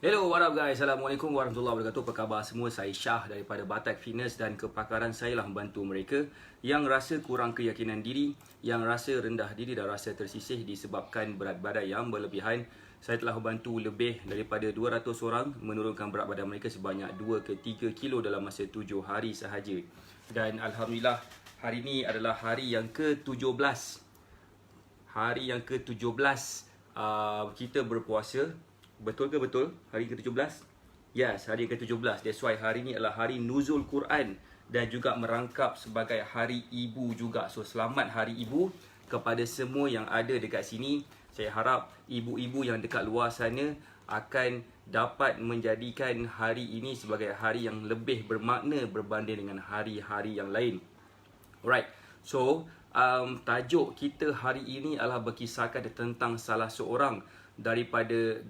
Hello, what up guys? Assalamualaikum warahmatullahi wabarakatuh. Apa khabar semua? Saya Syah daripada Batak Fitness dan kepakaran saya lah membantu mereka yang rasa kurang keyakinan diri, yang rasa rendah diri dan rasa tersisih disebabkan berat badan yang berlebihan. Saya telah membantu lebih daripada 200 orang menurunkan berat badan mereka sebanyak 2 ke 3 kilo dalam masa 7 hari sahaja. Dan Alhamdulillah, hari ini adalah hari yang ke-17. Hari yang ke-17 kita berpuasa. Betul ke betul? Hari ke-17? Yes, hari ke-17. That's why hari ini adalah hari Nuzul Quran dan juga merangkap sebagai hari ibu juga. So selamat hari ibu kepada semua yang ada dekat sini. Saya harap ibu-ibu yang dekat luar sana akan dapat menjadikan hari ini sebagai hari yang lebih bermakna berbanding dengan hari-hari yang lain. Alright. So tajuk kita hari ini adalah berkisahkan tentang salah seorang daripada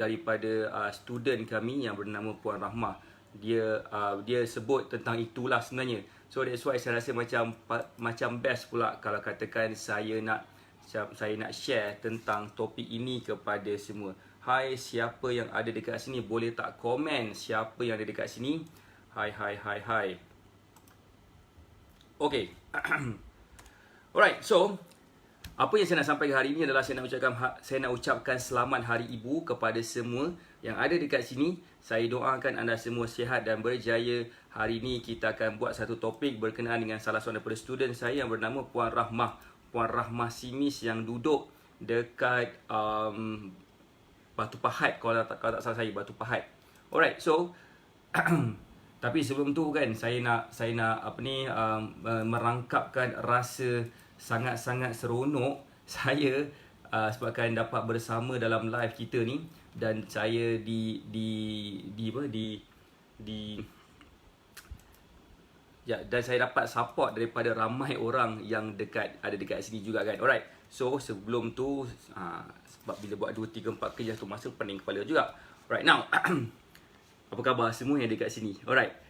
student kami yang bernama Puan Rahmah. Dia sebut tentang itulah sebenarnya. So that's why saya rasa macam best pula kalau katakan saya nak share tentang topik ini kepada semua. Hai, siapa yang ada dekat sini boleh tak komen siapa yang ada dekat sini? Hai. Okay. Alright, so apa yang saya nak sampaikan hari ini adalah saya nak ucapkan selamat Hari Ibu kepada semua yang ada dekat sini. Saya doakan anda semua sihat dan berjaya. Hari ini kita akan buat satu topik berkenaan dengan salah seorang daripada student saya yang bernama Puan Rahmah. Puan Rahmah Simis yang duduk dekat Batu Pahat, kalau tak salah saya, Batu Pahat. Alright, so tapi sebelum tu kan saya nak merangkapkan rasa sangat-sangat seronok saya sebabkan dapat bersama dalam live kita ni, dan saya dan saya dapat support daripada ramai orang yang ada dekat sini juga kan. Alright. So sebelum tu sebab bila buat 2 3 4 kerja tu masa pening kepala juga. Right now apa khabar semua yang dekat sini? Alright.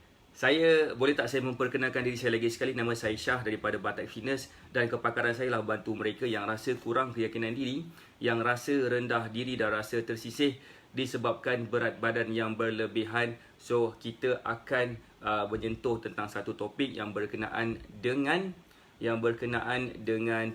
Boleh tak saya memperkenalkan diri saya lagi sekali? Nama saya Syah daripada Batak Fitness dan kepakaran saya lah bantu mereka yang rasa kurang keyakinan diri, yang rasa rendah diri dan rasa tersisih disebabkan berat badan yang berlebihan. So kita akan menyentuh tentang satu topik yang berkenaan dengan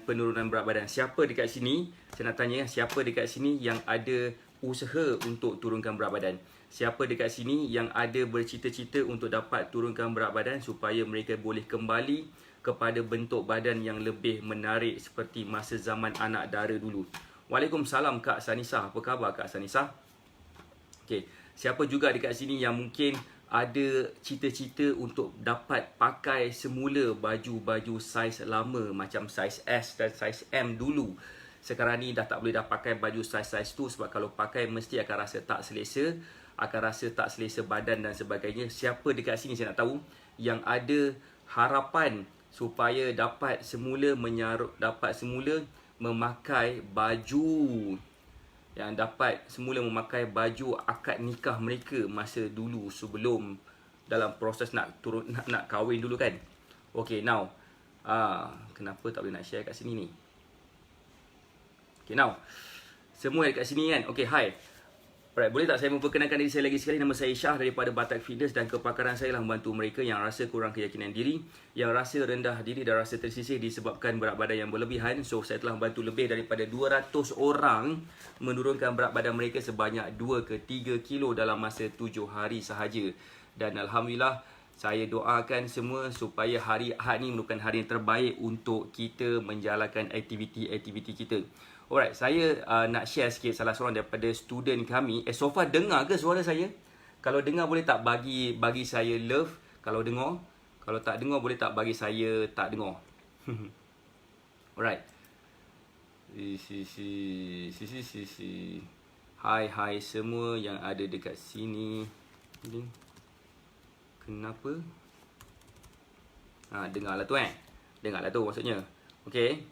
penurunan berat badan. Siapa dekat sini? Saya nak tanya, siapa dekat sini yang ada usaha untuk turunkan berat badan? Siapa dekat sini yang ada bercita-cita untuk dapat turunkan berat badan supaya mereka boleh kembali kepada bentuk badan yang lebih menarik seperti masa zaman anak dara dulu? Waalaikumsalam Kak Sanisah. Apa khabar Kak Sanisah? Okay. Siapa juga dekat sini yang mungkin ada cita-cita untuk dapat pakai semula baju-baju saiz lama macam saiz S dan saiz M dulu? Sekarang ni dah tak boleh pakai baju saiz tu sebab kalau pakai mesti akan rasa tak selesa, badan dan sebagainya. Siapa dekat sini saya nak tahu yang ada harapan supaya dapat semula memakai baju, yang dapat semula memakai baju akad nikah mereka masa dulu sebelum dalam proses nak kahwin dulu kan. Okay, now kenapa tak boleh nak share kat sini ni? Okay, now semua dekat sini kan. Okay, hi. Alright, boleh tak saya memperkenalkan diri saya lagi sekali? Nama saya Syah daripada Batak Fitness dan kepakaran saya lah membantu mereka yang rasa kurang keyakinan diri, yang rasa rendah diri dan rasa tersisih disebabkan berat badan yang berlebihan. So saya telah membantu lebih daripada 200 orang menurunkan berat badan mereka sebanyak 2 ke 3 kilo dalam masa 7 hari sahaja. Dan Alhamdulillah, saya doakan semua supaya hari Ahad ni merupakan hari yang terbaik untuk kita menjalankan aktiviti-aktiviti kita. Alright, saya nak share sikit salah seorang daripada student kami. So far dengar ke suara saya? Kalau dengar boleh tak bagi saya love kalau dengar. Kalau tak dengar boleh tak bagi saya tak dengar. Alright. Hai semua yang ada dekat sini. Kenapa? Dengarlah tu Dengarlah tu maksudnya. Okay.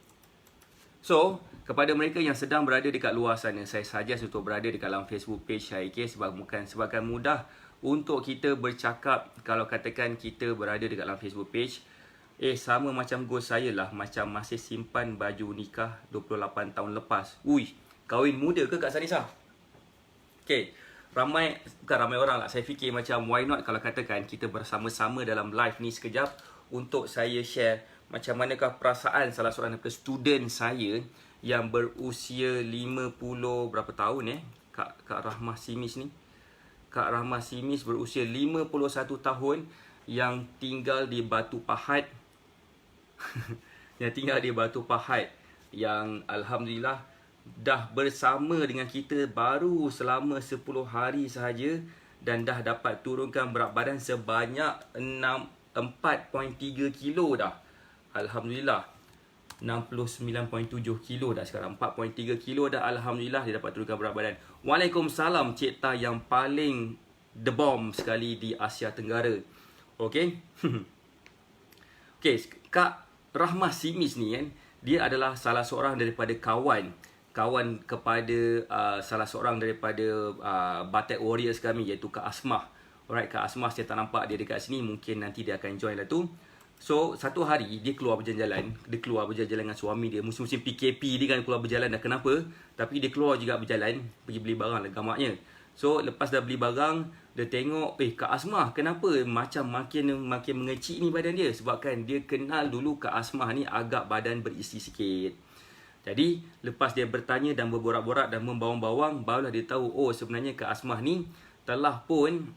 So, kepada mereka yang sedang berada dekat luar sana, saya suggest untuk berada dekat dalam Facebook page saya, sebabkan mudah untuk kita bercakap kalau katakan kita berada dekat dalam Facebook page. Sama macam goal saya lah, macam masih simpan baju nikah 28 tahun lepas. Ui, kahwin muda ke Kak Sanisah? Okay, bukan ramai orang lah. Saya fikir macam why not kalau katakan kita bersama-sama dalam live ni sekejap untuk saya share macam manakah perasaan salah seorang daripada student saya yang berusia 50 berapa tahun Kak Rahmah Simis ni. Kak Rahmah Simis berusia 51 tahun yang tinggal di Batu Pahat. Yang tinggal di Batu Pahat, yang alhamdulillah dah bersama dengan kita baru selama 10 hari sahaja dan dah dapat turunkan berat badan sebanyak 4.3 kilo dah. Alhamdulillah. 69.7 kilo dah sekarang. 4.3 kilo dah, alhamdulillah dia dapat turunkan berat badan. Waalaikumsalam Cik Ta yang paling the bomb sekali di Asia Tenggara. Okey. Okey, Kak Rahmah Simis ni kan, dia adalah salah seorang daripada kawan kepada salah seorang daripada Batak Warriors kami, iaitu Kak Asmah. Alright, Kak Asmah saya tak nampak dia dekat sini, mungkin nanti dia akan join lah tu. So, satu hari dia keluar berjalan-jalan, dengan suami dia. Musim-musim PKP dia kan keluar berjalan, dah kenapa? Tapi dia keluar juga berjalan, pergi beli barang lah gamaknya. So, lepas dah beli barang, dia tengok, Kak Asmah kenapa macam makin mengecil ni badan dia? Sebab kan dia kenal dulu Kak Asmah ni agak badan berisi sikit. Jadi, lepas dia bertanya dan berborak-borak dan membawang-bawang, barulah dia tahu, oh sebenarnya Kak Asmah ni telah pun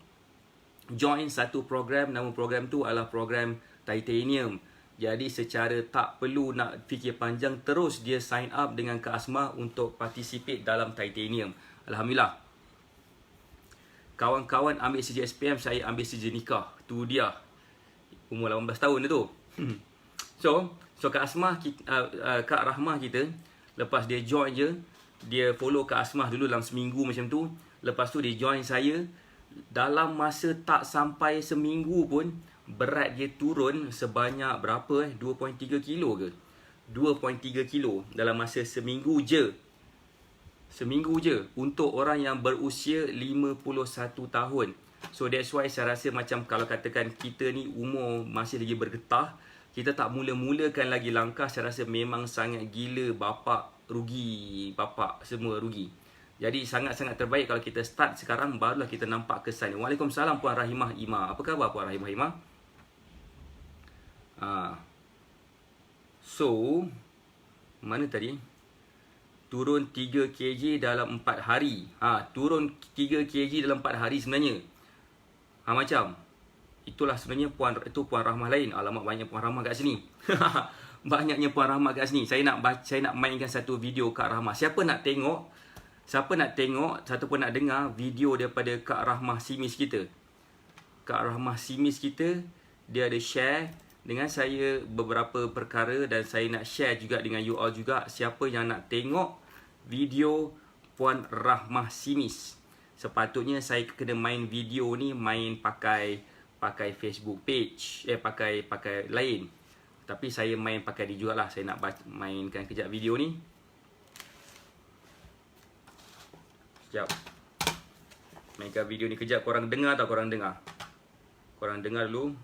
join satu program, nama program tu adalah program Titanium. Jadi secara tak perlu nak fikir panjang, terus dia sign up dengan Kak Asmah untuk participate dalam Titanium. Alhamdulillah. Kawan-kawan ambil saja SPM, saya ambil saja nikah. Tu dia. Umur 18 tahun tu. So Kak Asmah, Kak Rahmah kita, lepas dia join je, dia follow Kak Asmah dulu dalam seminggu macam tu. Lepas tu dia join saya. Dalam masa tak sampai seminggu pun, berat dia turun sebanyak berapa 2.3 kilo ke? 2.3 kilo dalam masa seminggu je. Seminggu je untuk orang yang berusia 51 tahun. So that's why saya rasa macam kalau katakan kita ni umur masih lagi bergetah, kita tak mula-mulakan lagi langkah, saya rasa memang sangat gila, bapak rugi, bapak semua rugi. Jadi sangat-sangat terbaik kalau kita start sekarang, barulah kita nampak kesan. Waalaikumsalam Puan Rahimah Ima. Apa khabar Puan Rahimah Ima? So, mana tadi? Turun 3 kg dalam 4 hari. Turun 3 kg dalam 4 hari sebenarnya. Macam itulah sebenarnya Puan Rahmah lain. Alamak, banyak Puan Rahmah kat sini. Banyaknya Puan Rahmah kat sini. Saya nak mainkan satu video Kak Rahmah. Siapa nak tengok ataupun nak dengar video daripada Kak Rahmah Simis kita. Kak Rahmah Simis kita, dia ada share dengan saya beberapa perkara dan saya nak share juga dengan you all juga. Siapa yang nak tengok video Puan Rahmah Simis, sepatutnya saya kena main video ni pakai Facebook page, pakai lain. Tapi saya main pakai dia jugalah. Saya nak mainkan kejap video ni. Sekejap. Mainkan video ni kejap. Korang dengar tak korang dengar? Korang dengar dulu.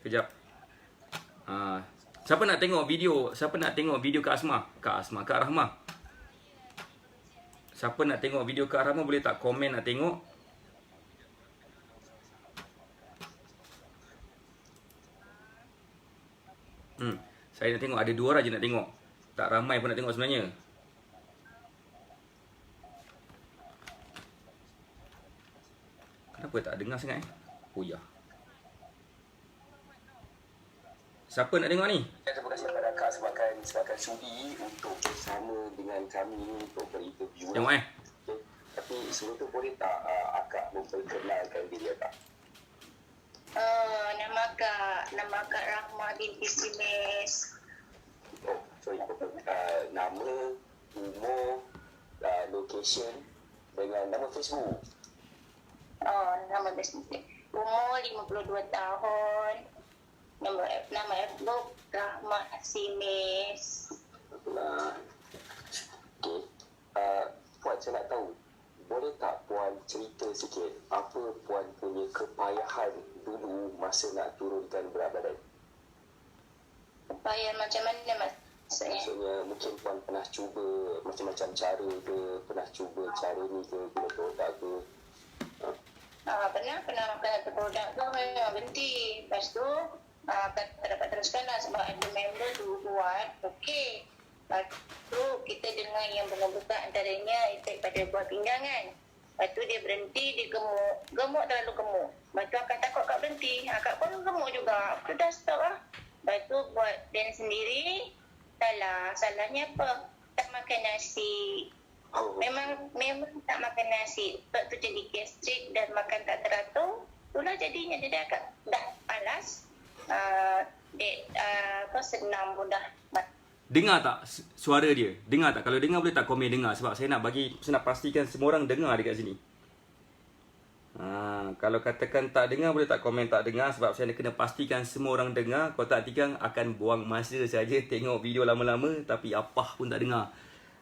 Kejap. Siapa nak tengok video? Siapa nak tengok video Kak Asmah? Kak Rahmah. Siapa nak tengok video Kak Rahmah, boleh tak komen nak tengok? Saya nak tengok, ada 2 orang je nak tengok. Tak ramai pun nak tengok sebenarnya. Kenapa tak dengar sangat Oh ya. Siapa nak tengok ni? Terima kasih kepada Kak sebabkan sudi untuk bersama dengan kami untuk berinterview. Tengok Okay. Tapi sebelum tu boleh tak Akak memperkenalkan diri Akak? Nama Kak Rahmah binti Simis. Oh, sorry. Nama, umur, location dengan nama Facebook. Nama Facebook. Umur 52 tahun. Nama Facebook Rahmah Simis. Okay. Puan, saya nak tahu, boleh tak Puan cerita sikit apa Puan punya kepayahan dulu masa nak turunkan berat badan? Upaya macam mana maksudnya? Maksudnya mungkin puan pernah cuba macam-macam cara ke, pernah cuba cara ni ke, guna produk ke? Pernah makan satu produk tu memang berhenti. Lepas tu tak dapat teruskan lah sebab ada member tu buat okey. Lepas tu kita dengar yang benar-benar antaranya efek pada buah pinggang kan. Lepas tu dia berhenti, dia gemuk terlalu gemuk. Lepas tu akak takut akak berhenti, akak pun gemuk juga. Aku dah stop lah. Lepas tu buat plan sendiri, salahnya apa? Tak makan nasi. Memang tak makan nasi. Sebab tu jadi gastrik dan makan tak teratur. Itulah jadinya dia dah malas. Senam pun dah. Dengar tak suara dia? Dengar tak? Kalau dengar boleh tak komen dengar? Sebab saya nak pastikan semua orang dengar dekat sini. Kalau katakan tak dengar boleh tak komen tak dengar? Sebab saya nak kena pastikan semua orang dengar. Kalau tak tikang akan buang masa saja tengok video lama-lama tapi apa pun tak dengar.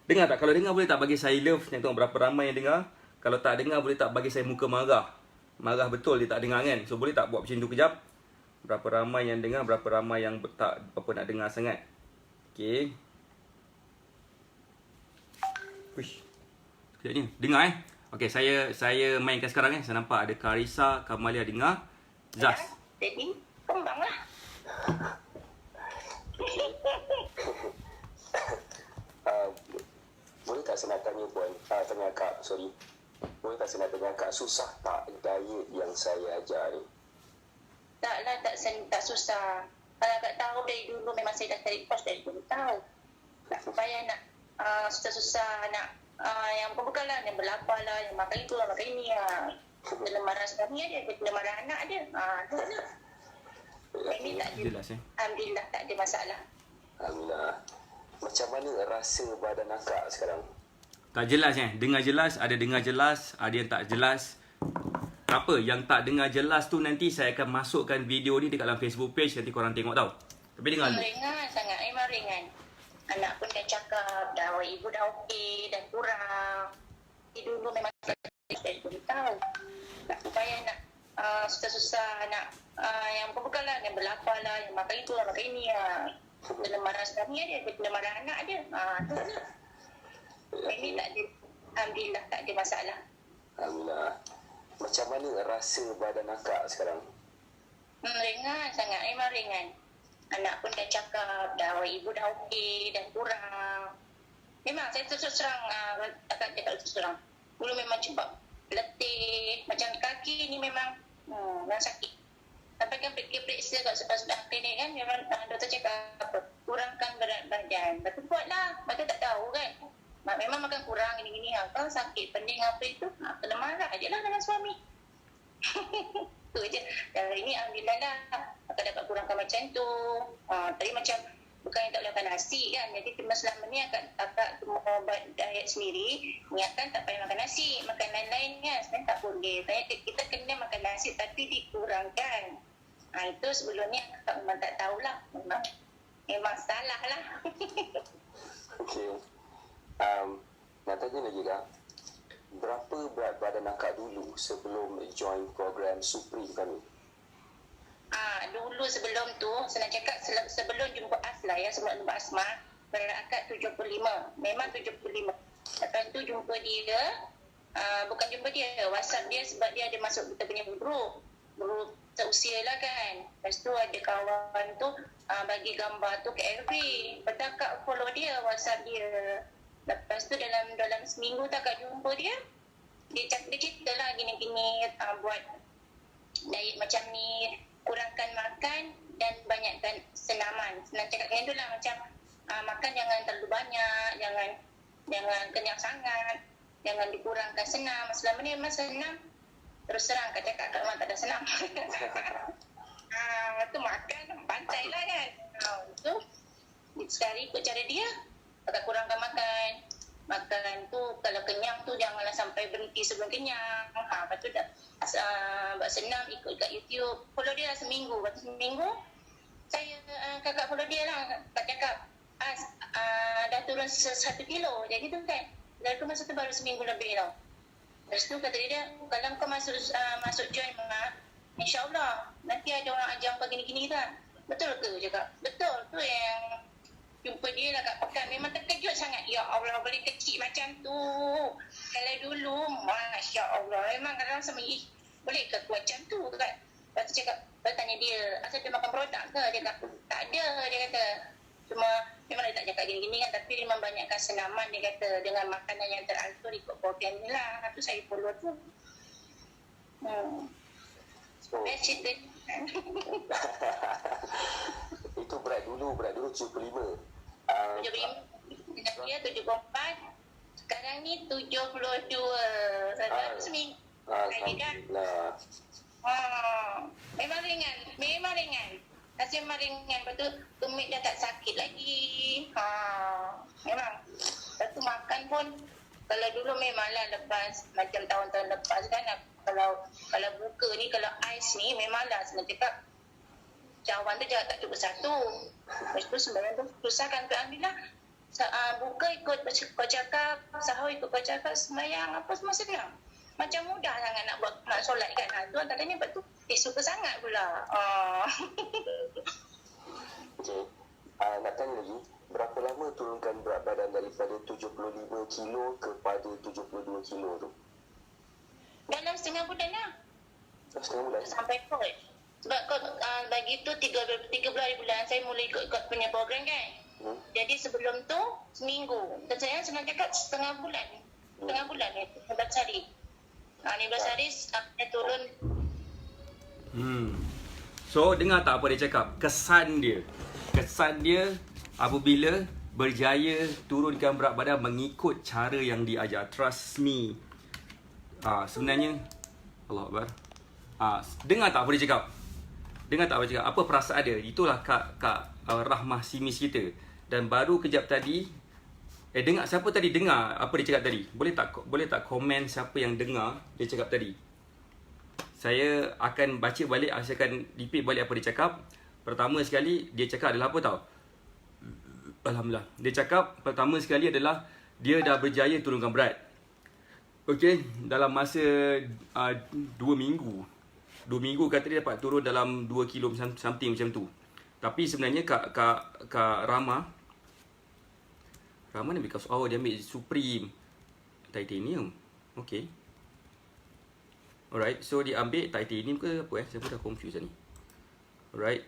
Dengar tak? Kalau dengar boleh tak bagi saya love? Nak tengok berapa ramai yang dengar. Kalau tak dengar boleh tak bagi saya muka marah? Marah betul dia tak dengar kan? So boleh tak buat macam tu kejap? Berapa ramai yang dengar, berapa ramai yang tak apa nak dengar sangat. Okey. Wish. Sekejapnya. Dengar Okey, saya mainkan sekarang Saya nampak ada Karissa, Kamalia dengar. Zaz. Jadi, kembang lah. Boleh tak saya nak tanya puan, tanya Kak, sorry. Boleh tak saya nak tanya Kak, susah tak diet yang saya ajar ni? Taklah, tak susah. Kalau Kak tahu dari dulu memang saya dah cari kos dari dulu tahu. Tak payah nak susah-susah nak yang bukan lah, yang berlapar lah, yang makan itu lah, makan ini lah. Kena marah suami ada, kena marah anak ada. Tu lah. Ini tak ada. Jelas Alhamdulillah tak ada masalah. Alhamdulillah. Macam mana rasa badan akak sekarang? Tak jelas Dengar jelas, ada dengar jelas, ada yang tak jelas. Apa yang tak dengar jelas tu nanti saya akan masukkan video ni dekat dalam Facebook page, nanti korang tengok tau. Tapi dengar dulu. Ringan sangat, memang ringan. Anak pun dah cakap, dah ibu dah okey, dah kurang. Dulu memang saya tahu. Tak payah nak susah-susah nak yang bukan lah, yang berlapar lah, yang makan itu lah, makan ini lah. Kena marah suami ada, kena marah anak ada. Tu lah. Ini tak ada, alhamdulillah tak ada masalah. Alhamdulillah. Macam mana rasa badan akak sekarang? Ringan sangat, memang ringan. Anak pun dah cakap, dah ibu dah okey, dah kurang. Memang saya terus terang, akak cakap terus terang. Dulu memang cepat letih, macam kaki ni memang sakit. Sampai kan periksa kat sudah klinik kan, memang doktor cakap apa? Kurangkan berat badan. Betul buatlah, betul tak tahu kan. Memang makan kurang gini-gini. Kalau sakit pening apa itu, kena marah je lah dengan suami. Tu je. Dan hari ni alhamdulillah lah. Akak dapat kurangkan macam tu. Tadi macam bukan yang tak boleh makan nasi kan. Jadi selama ni akak buat diet sendiri. Niatkan tak payah makan nasi. Makan lain-lain kan. Sebenarnya tak boleh. Kita kena makan nasi tapi dikurangkan. Itu sebelum ni akak memang tak tahulah. Memang salah lah. Okey. Nak tanya lagi Kak, berapa berat badan akak dulu sebelum join program Supreme kami? Dulu sebelum tu, senang cakap sebelum jumpa Asla ya, sebelum jumpa Asma, berat akak 75. Memang 75. Lepas tu jumpa dia, bukan jumpa dia, WhatsApp dia sebab dia ada masuk kita punya group seusia lah kan. Lepas tu ada kawan tu bagi gambar tu ke LV. Lepas tu akak follow dia, WhatsApp dia. Lepas tu dalam seminggu tak akak jumpa dia. Dia cerita lah gini-gini, buat diet macam ni, kurangkan makan dan banyakkan senaman. Senang cakap macam tu lah, macam makan jangan terlalu banyak, jangan kenyang sangat, jangan dikurangkan senam. Selama ni memang senam, terus terang kat cakap kat memang tak ada senam. Tu makan pantai lah kan. Tu sekali ikut cara dia, agak kurangkan makan. Makan tu kalau kenyang tu janganlah sampai berhenti sebelum kenyang. Lepas tu buat senam, ikut kat YouTube. Follow dia lah seminggu. Lepas tu seminggu saya kakak follow dia lah. Kak cakap dah turun 1 kilo. Jadi tu kan, dari masa tu baru seminggu lebih tau. Lepas tu kata dia, kalau kau masuk join Mak, InsyaAllah. Nanti ada orang ajar kau gini-gini kan. Betul ke cakap? Betul tu yang jumpa dia lah kat pekan. Memang terkejut sangat. Ya Allah, boleh kecil macam tu. Kalau dulu, Masya Allah. Memang kadang-kadang sama, boleh ke macam tu kan? Lepas tu cakap, lepas tanya dia, asal dia makan produk ke? Dia kata, tak ada, dia kata. Cuma, memang dia tak cakap gini-gini kan, tapi dia membanyakkan senaman, dia kata, dengan makanan yang teratur ikut program ni lah. Tu saya follow tu. So, Best cerita. itu berat dulu 75. 75, dia 74. Sekarang ni 72. Dalam seminggu. Alhamdulillah. Memang ringan. Rasa memang ringan. Lepas tu tumit dah tak sakit lagi. Memang. Lepas tu makan pun, kalau dulu memanglah lepas, macam tahun-tahun lepas kan, kalau buka ni, kalau ais ni, memanglah senang cakap, cawan tu jangan tak cukup satu. Lepas tu sembarang tu susah kan, Alhamdulillah. Buka ikut kau cakap, sahur ikut kau cakap, sembahyang apa semua senang. Macam mudah sangat nak solat kan. Tu antaranya sebab tu suka sangat pula. Okay. Nak tanya lagi, berapa lama turunkan berat badan daripada 75 kilo kepada 72 kilo tu? Dalam setengah bulan lah. Setengah bulan? Sampai kot. Sebab kau bagi tu 3 bulan saya mula ikut punya program kan. Jadi sebelum tu seminggu. Dan saya senang cakap setengah bulan. Setengah bulan ni, 15 hari. 15 hari saya turun. So dengar tak apa dia cakap? Kesan dia apabila berjaya turunkan berat badan mengikut cara yang diajar. Trust me. Sebenarnya Allah Akbar. Dengar tak apa dia cakap? Apa perasaan dia? Itulah Kak Rahmah Simis kita. Dan baru kejap tadi, dengar siapa tadi dengar apa dia cakap tadi? Boleh tak komen siapa yang dengar dia cakap tadi? Saya akan baca balik, saya akan repeat balik apa dia cakap. Pertama sekali dia cakap adalah apa tau? Alhamdulillah. Dia cakap pertama sekali adalah dia dah berjaya turunkan berat. Okey, dalam masa 2 minggu. 2 minggu kata dia dapat turun dalam 2 kilo something macam tu. Tapi sebenarnya Kak Rama ni because dia ambil Supreme Titanium. Okey. Alright, so dia ambil Titanium ke apa Saya pun dah confused ni. Alright.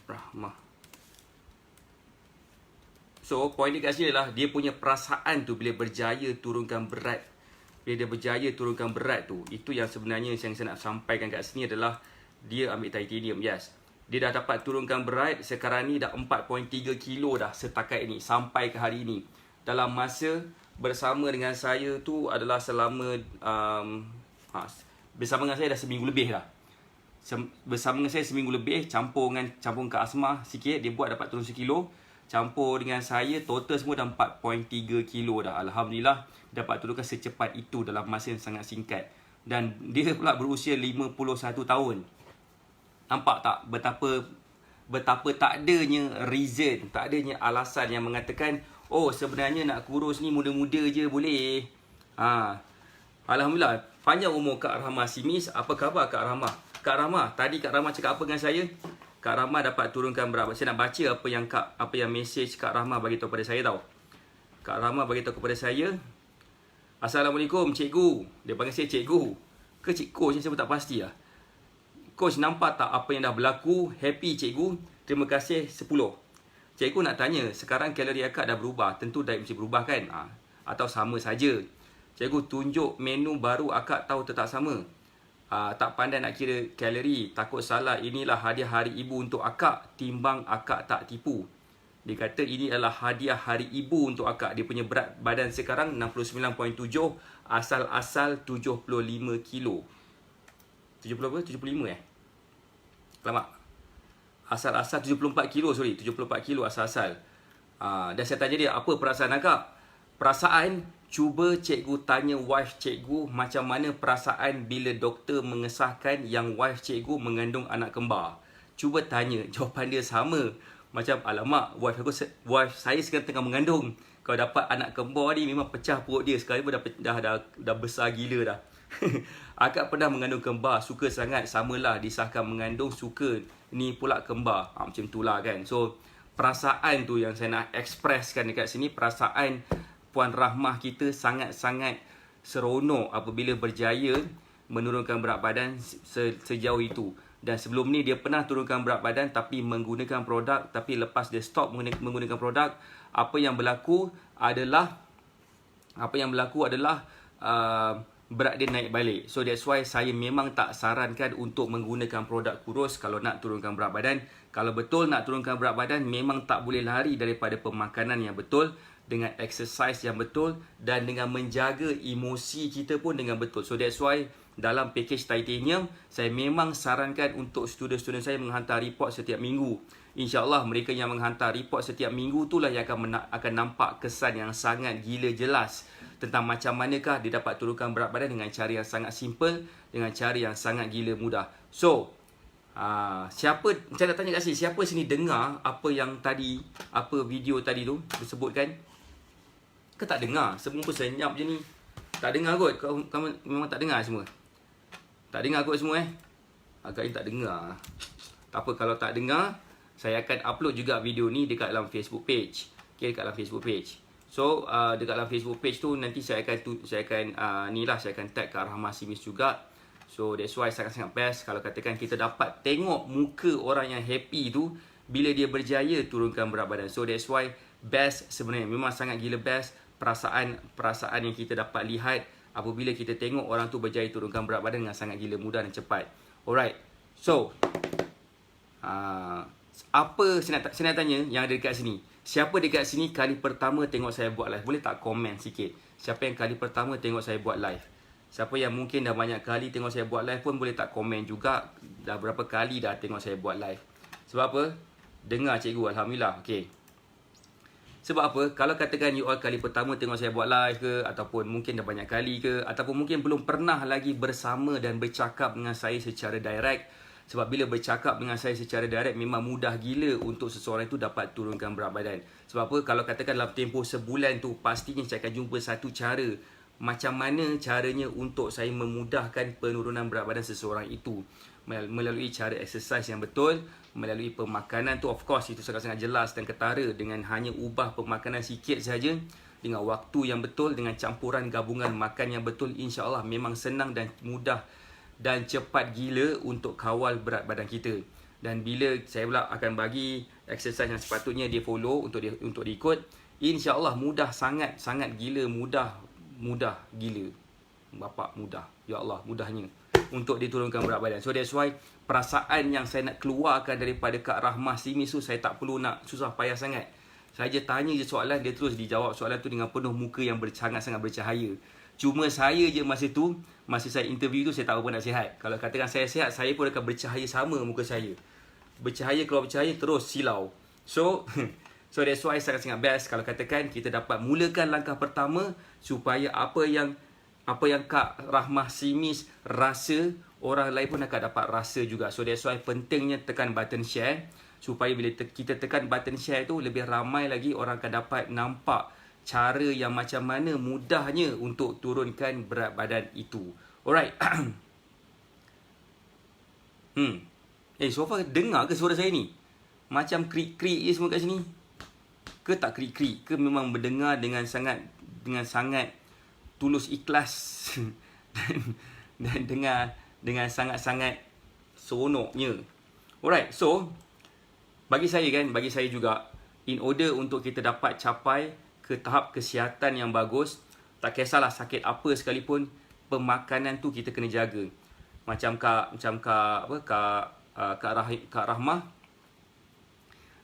Rahmah. So, point dia kat sini adalah dia punya perasaan tu bila berjaya turunkan berat. Bila dia berjaya turunkan berat tu, itu yang sebenarnya yang saya nak sampaikan kat sini adalah dia ambil Titanium, yes. Dia dah dapat turunkan berat, sekarang ni dah 4.3 kilo dah setakat ini, sampai ke hari ini. Dalam masa bersama dengan saya tu adalah selama, bersama dengan saya dah seminggu lebih dah. Bersama dengan saya seminggu lebih, campur Kak Asmah sikit, dia buat dapat turun 1 kilo. Campur dengan saya, total semua dah 4.3 kilo dah. Alhamdulillah, dapat turunkan secepat itu dalam masa yang sangat singkat. Dan dia pula berusia 51 tahun. Nampak tak betapa tak adanya reason, tak adanya alasan yang mengatakan, oh sebenarnya nak kurus ni muda-muda je boleh. Alhamdulillah, panjang umur Kak Rahmah Simis. Apa khabar Kak Rahmah? Kak Rahmah, tadi Kak Rahmah cakap apa dengan saya? Kak Rahmah dapat turunkan berapa? Saya nak baca apa yang mesej Kak Rahmah bagi tahu kepada saya tau. Kak Rahmah bagi tahu kepada saya, Assalamualaikum cikgu. Dia panggil saya cikgu ke cik coach, saya pun tak pasti lah. Coach, nampak tak apa yang dah berlaku? Happy cikgu. Terima kasih 10. Cikgu nak tanya, sekarang kalori akak dah berubah. Tentu diet mesti berubah kan? Atau sama saja? Cikgu tunjuk menu baru akak tahu tetap sama. Tak pandai nak kira kalori, takut salah. Inilah hadiah hari ibu untuk akak, timbang akak tak tipu. Dia kata ini adalah hadiah hari ibu untuk akak. Dia punya berat badan sekarang 69.7, asal-asal 75 kilo. 70 apa? 75 Lama. Asal-asal 74 kilo, 74 kilo asal-asal. Dan saya tanya dia, apa perasaan akak? Perasaan, cuba cikgu tanya wife cikgu macam mana perasaan bila doktor mengesahkan yang wife cikgu mengandung anak kembar. Cuba tanya, jawapan dia sama. Macam, alamak, wife saya sekarang tengah mengandung. Kalau dapat anak kembar ni memang pecah perut dia. Sekarang pun dah besar gila dah. Akak pernah mengandung kembar, suka sangat, samalah disahkan mengandung, suka ni pula kembar. Macam tu lah kan. So perasaan tu yang saya nak expresskan dekat sini, perasaan Puan Rahmah kita sangat-sangat seronok apabila berjaya menurunkan berat badan sejauh itu. Dan sebelum ni dia pernah turunkan berat badan tapi menggunakan produk, tapi lepas dia stop menggunakan produk, apa yang berlaku adalah berat dia naik balik. So that's why saya memang tak sarankan untuk menggunakan produk kurus kalau nak turunkan berat badan. Kalau betul nak turunkan berat badan, memang tak boleh lari daripada pemakanan yang betul, dengan exercise yang betul, dan dengan menjaga emosi kita pun dengan betul. So that's why dalam package Titanium, saya memang sarankan untuk student-student saya menghantar report setiap minggu. InsyaAllah mereka yang menghantar report setiap minggu itulah yang akan nampak kesan yang sangat gila jelas tentang macam manakah dia dapat turunkan berat badan dengan cara yang sangat simple, dengan cara yang sangat gila mudah. So, siapa, saya nak tanya kat sini, siapa sini dengar apa yang tadi, apa video tadi tu disebutkan? Ke tak dengar? Semua pun senyap je ni. Tak dengar kot. Kamu memang tak dengar semua? Tak dengar kot semua Agaknya tak dengar. Tak apa, kalau tak dengar, saya akan upload juga video ni dekat dalam Facebook page. Okay, dekat dalam Facebook page. So, dekat dalam Facebook page tu nanti saya akan tag Kak Rahmah Simis juga. So, that's why sangat-sangat best kalau katakan kita dapat tengok muka orang yang happy tu bila dia berjaya turunkan berat badan. So, that's why best sebenarnya. Memang sangat gila best perasaan yang kita dapat lihat apabila kita tengok orang tu berjaya turunkan berat badan dengan sangat gila mudah dan cepat. Alright. So, apa saya nak tanya yang ada dekat sini? Siapa dekat sini kali pertama tengok saya buat live? Boleh tak komen sikit? Siapa yang kali pertama tengok saya buat live? Siapa yang mungkin dah banyak kali tengok saya buat live pun boleh tak komen juga. Dah berapa kali dah tengok saya buat live? Sebab apa? Dengar cikgu, Alhamdulillah. Okay. Sebab apa? Kalau katakan you all kali pertama tengok saya buat live ke, ataupun mungkin dah banyak kali ke, ataupun mungkin belum pernah lagi bersama dan bercakap dengan saya secara direct. Sebab bila bercakap dengan saya secara direct, memang mudah gila untuk seseorang itu dapat turunkan berat badan. Sebab apa? Kalau katakan dalam tempoh sebulan tu, pastinya saya akan jumpa satu cara. Macam mana caranya untuk saya memudahkan penurunan berat badan seseorang itu. Melalui cara exercise yang betul, melalui pemakanan tu, of course itu sangat-sangat jelas dan ketara. Dengan hanya ubah pemakanan sikit saja, dengan waktu yang betul, dengan campuran gabungan makan yang betul, insya-Allah memang senang dan mudah dan cepat gila untuk kawal berat badan kita. Dan bila saya pula akan bagi exercise yang sepatutnya dia follow untuk diikut, insya-Allah mudah, sangat gila mudah gila. Bapak mudah. Ya Allah, mudahnya untuk diturunkan berat badan. So that's why perasaan yang saya nak keluarkan daripada Kak Rahmah Simis tu, saya tak perlu nak susah payah sangat. Saya je tanya je soalan, dia terus dijawab soalan tu dengan penuh muka yang sangat-sangat bercahaya. Cuma saya je masa saya interview tu, saya tak apa nak sihat. Kalau katakan saya sihat, saya pun akan bercahaya sama muka saya. Bercahaya, kalau bercahaya terus silau. So that's why sangat-sangat best kalau katakan kita dapat mulakan langkah pertama supaya apa yang Kak Rahmah Simis rasa, orang lain pun akan dapat rasa juga. So that's why pentingnya tekan button share, supaya bila kita tekan button share tu, lebih ramai lagi orang akan dapat nampak cara yang macam mana mudahnya untuk turunkan berat badan itu. Alright. So far dengar ke suara saya ni? Macam krik-krik je semua kat sini? Ke tak krik-krik? Ke memang mendengar dengan sangat tulus ikhlas dan dengan sangat-sangat seronoknya. Alright, so bagi saya juga, in order untuk kita dapat capai ke tahap kesihatan yang bagus, tak kisahlah sakit apa sekalipun, pemakanan tu kita kena jaga. Macam Kak Rahmah,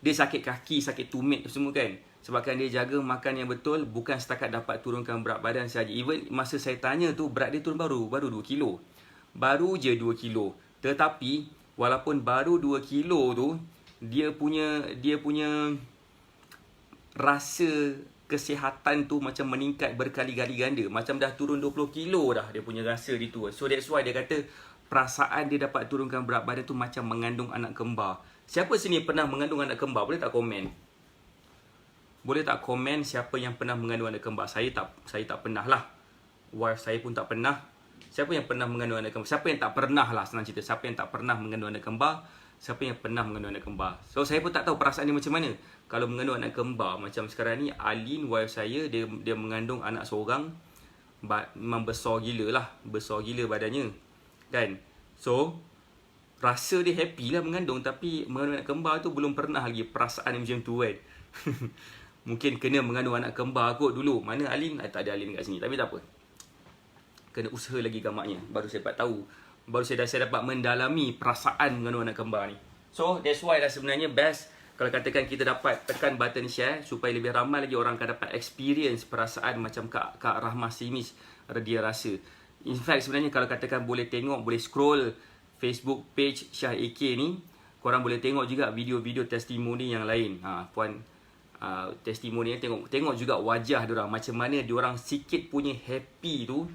dia sakit kaki, sakit tumit tu semua kan. Sebabkan dia jaga makan yang betul, bukan setakat dapat turunkan berat badan saja. Even masa saya tanya tu, berat dia turun baru 2 kilo. Baru je 2 kilo. Tetapi walaupun baru 2 kilo tu, dia punya rasa kesihatan tu macam meningkat berkali-kali ganda. Macam dah turun 20 kilo dah dia punya rasa dia tu. So that's why dia kata perasaan dia dapat turunkan berat badan tu macam mengandung anak kembar. Siapa sini pernah mengandung anak kembar? Boleh tak komen? Boleh tak komen siapa yang pernah mengandung anak kembar? Saya tak pernah lah. Wife saya pun tak pernah. Siapa yang pernah mengandung anak kembar? Siapa yang tak pernah lah, senang cerita. Siapa yang tak pernah mengandung anak kembar? Siapa yang pernah mengandung anak kembar? So saya pun tak tahu perasaan dia macam mana kalau mengandung anak kembar. Macam sekarang ni Alin, wife saya, dia mengandung anak seorang. Memang besar gila lah, besar gila badannya kan. So rasa dia happy lah mengandung. Tapi mengandung anak kembar tu belum pernah lagi perasaan macam tu kan. Mungkin kena mengandung anak kembar kot dulu. Mana Alin? Tak ada Alin kat sini. Tapi tak apa, kena usaha lagi gamaknya. Baru saya dapat tahu, baru saya dapat mendalami perasaan mengandung anak kembar ni. So that's why lah sebenarnya best kalau katakan kita dapat tekan button share supaya lebih ramai lagi orang akan dapat experience perasaan macam Kak Rahmah Simis dia rasa. In fact sebenarnya kalau katakan boleh tengok, boleh scroll Facebook page Syah AK ni, korang boleh tengok juga video-video testimoni yang lain. Puan testimoni tengok juga wajah diorang, macam mana diorang sikit punya happy tu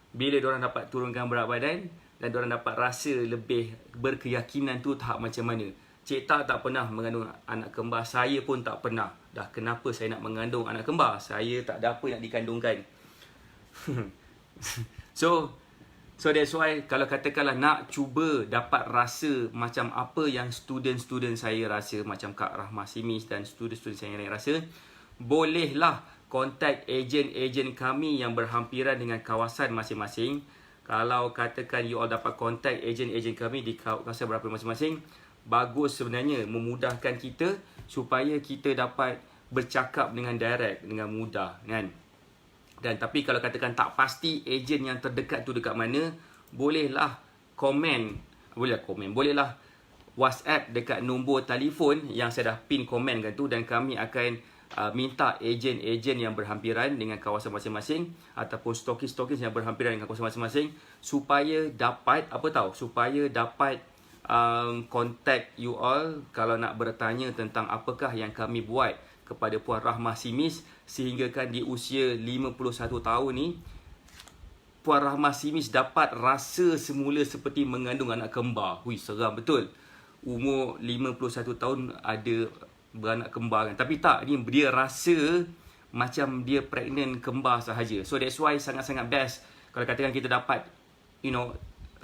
bila diorang dapat turunkan berat badan dan diorang dapat rasa lebih berkeyakinan tu tahap macam mana. Cik tak pernah mengandung anak kembar, saya pun tak pernah. Dah kenapa saya nak mengandung anak kembar? Saya tak ada apa nak dikandungkan. So that's why kalau katakanlah nak cuba dapat rasa macam apa yang student-student saya rasa, macam Kak Rahmah Simis dan student-student saya yang lain rasa, bolehlah kontak ejen-ejen kami yang berhampiran dengan kawasan masing-masing. Kalau katakan you all dapat kontak ejen-ejen kami di kawasan berapa masing-masing, bagus sebenarnya, memudahkan kita supaya kita dapat bercakap dengan direct, dengan mudah kan. Dan tapi kalau katakan tak pasti ejen yang terdekat tu dekat mana, bolehlah bolehlah WhatsApp dekat nombor telefon yang saya dah pin komen kan tu, dan kami akan minta ejen-ejen yang berhampiran dengan kawasan masing-masing ataupun stokis-stokis yang berhampiran dengan kawasan masing-masing supaya dapat contact you all kalau nak bertanya tentang apakah yang kami buat kepada Puan Rahmah Simis sehinggakan di usia 51 tahun ni Puan Rahmah Simis dapat rasa semula seperti mengandung anak kembar. Hui, seram betul. Umur 51 tahun ada beranak kembar kan. Tapi tak, ni dia rasa macam dia pregnant kembar sahaja. So that's why sangat-sangat best kalau katakan kita dapat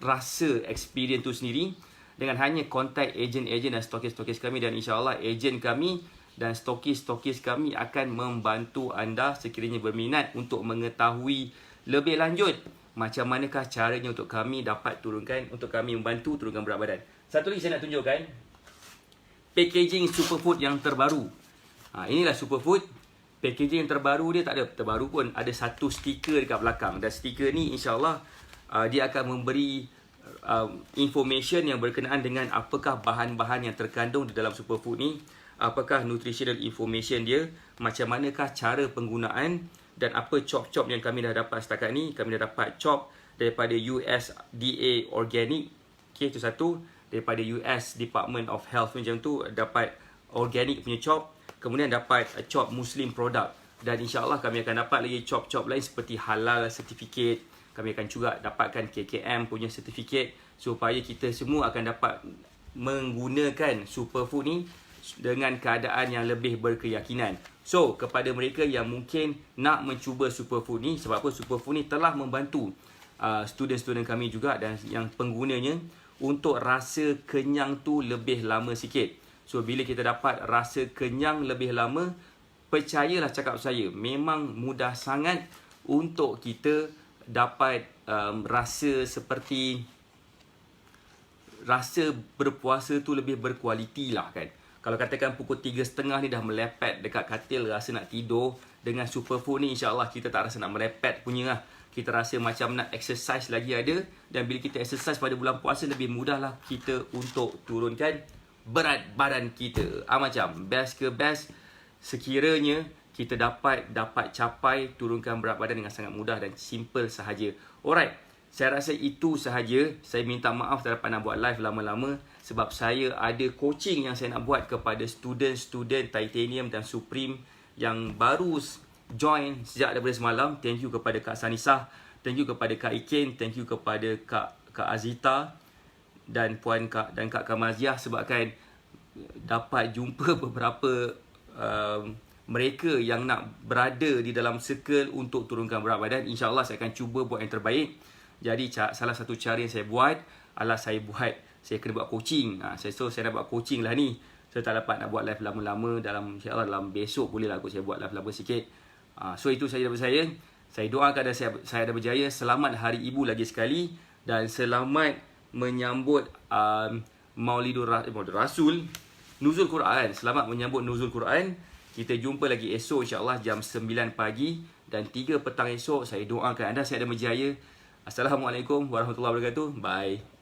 rasa experience tu sendiri dengan hanya kontak ejen-ejen dan stokis-stokis kami, dan insya-Allah ejen kami dan stokis-stokis kami akan membantu anda sekiranya berminat untuk mengetahui lebih lanjut macam manakah caranya untuk kami dapat turunkan, untuk kami membantu turunkan berat badan. Satu lagi saya nak tunjukkan packaging superfood yang terbaru. Inilah superfood. Packaging yang terbaru dia tak ada terbaru pun, ada satu stiker dekat belakang, dan stiker ni insya-Allah dia akan memberi information yang berkenaan dengan apakah bahan-bahan yang terkandung di dalam superfood ni, apakah nutritional information dia, macam manakah cara penggunaan, dan apa chop-chop yang kami dah dapat setakat ni. Kami dah dapat chop daripada USDA Organic, okay, itu satu. Daripada US Department of Health macam tu dapat organic punya chop. Kemudian dapat chop Muslim product, dan insya-Allah kami akan dapat lagi chop-chop lain seperti halal certificate. Kami akan juga dapatkan KKM punya certificate supaya kita semua akan dapat menggunakan superfood ni dengan keadaan yang lebih berkeyakinan. So, kepada mereka yang mungkin nak mencuba superfood ni, sebab apa superfood ni telah membantu student-student kami juga dan yang penggunanya untuk rasa kenyang tu lebih lama sikit. So, bila kita dapat rasa kenyang lebih lama, percayalah cakap saya, memang mudah sangat untuk kita dapat rasa seperti rasa berpuasa tu lebih berkualiti lah kan. Kalau katakan pukul 3.30 ni dah melepet dekat katil rasa nak tidur, dengan superfood ni insya-Allah kita tak rasa nak melepet punya lah. Kita rasa macam nak exercise lagi ada, dan bila kita exercise pada bulan puasa lebih mudahlah kita untuk turunkan berat badan kita. Macam best ke best sekiranya kita dapat capai turunkan berat badan dengan sangat mudah dan simple sahaja. Alright, saya rasa itu sahaja. Saya minta maaf tak dapat nak buat live lama-lama sebab saya ada coaching yang saya nak buat kepada student-student Titanium dan Supreme yang baru join sejak daripada semalam. Thank you kepada Kak Sanisah, thank you kepada Kak Ikin, thank you kepada Kak Azita dan Puan Kak dan Kak Kamaziah sebabkan dapat jumpa beberapa mereka yang nak berada di dalam circle untuk turunkan berat badan. InsyaAllah saya akan cuba buat yang terbaik. Jadi salah satu cara yang saya buat adalah saya kena buat coaching. Saya nak buat coaching lah ni. Saya tak dapat nak buat live lama-lama, insyaAllah dalam besok boleh lah saya buat live lama sikit. So itu saja daripada saya. Saya doakan saya ada berjaya. Selamat Hari Ibu lagi sekali. Dan selamat menyambut Maulidur Rasul, Nuzul Quran. Selamat menyambut Nuzul Quran. Kita jumpa lagi esok insyaAllah jam 9 pagi dan 3 petang esok. Saya doakan anda saya ada berjaya. Assalamualaikum warahmatullahi wabarakatuh. Bye.